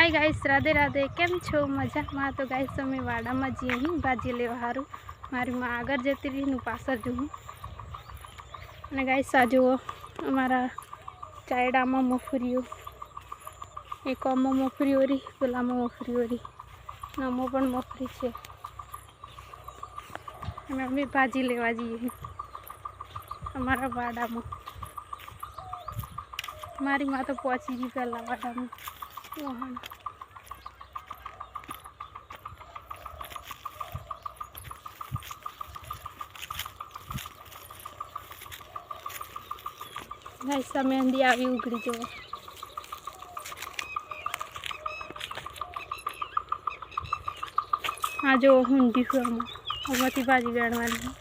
हाय guys, Radhe Radhe. केम छो मजा में? तो गाइस अमे वाड़ा में जी ही भाजी लेवा हारू मारी माँ आगर जती रही हूँ पासर जो हूँ। गाइस आ जुओ अमरा चायडा में मफुरीओ एक अमो मफुरी ओरी पेला में मफुरी ओरी नमो पण मफुरी है। अमे भाजी लेवा जीए अमरा वाड़ा में। मारी माँ तो पहुंची गई पहला वाड़ा में वहाँ। ऐसा मेहंदी आवी उगड़ी जो हाँ जो हुंडी हुआ अमती भाजी वेणवानी।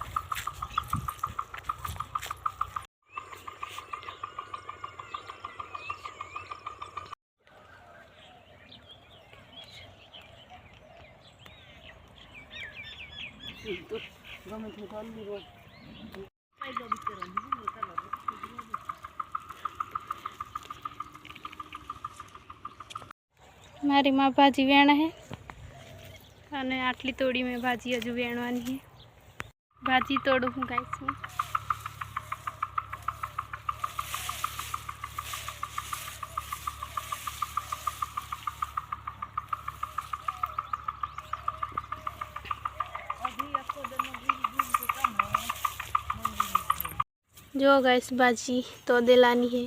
मारी माँ भाजी वेण है अने आटली तोड़ी में भाजी हजू वेणवानी है। भाजी तोड़ू हूँ गाइस में। जो गाइस भाजी तो देलानी है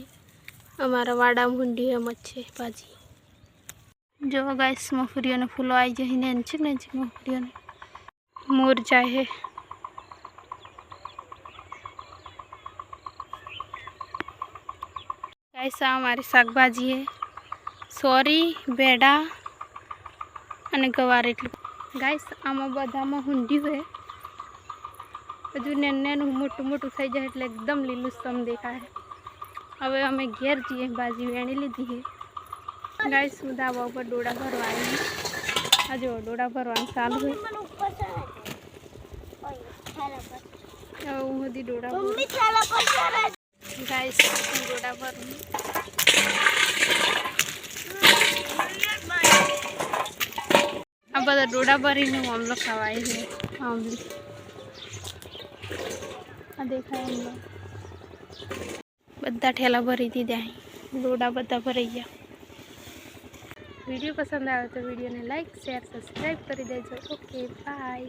अमारा वाड़ा मुंडी है मच्छे भाजी। जो गाइस मफुरियों ने फूलो आई जाए नेंची नेंची मफुरियों ने मोर जाए है। गाइस हमारी शाक भाजी है सोरी बेड़ा अने गवार एटली। गाइस आमा बधामां हुंडी है हजू नेनु मोटू मोटू थई जाए एटले एकदम लीलूछम देखाय। हवे अमे घेर जीए भाजी वेणी लीधी है। गाइस हूँ धाबा पर डोड़ा भरवा आई हूँ। हजू डोड़ा भरवा चालू है। डोड़ा गाइस डोड़ा भर अब बदा डोड़ा भरी ने हम लोग खवाए हैं आमली देखा हम लोग बदा ठेला भरी थी जाए डोड़ा बदा भरई गया। वीडियो पसंद आए तो वीडियो ने लाइक शेयर सब्सक्राइब कर दीजिए। Okay bye.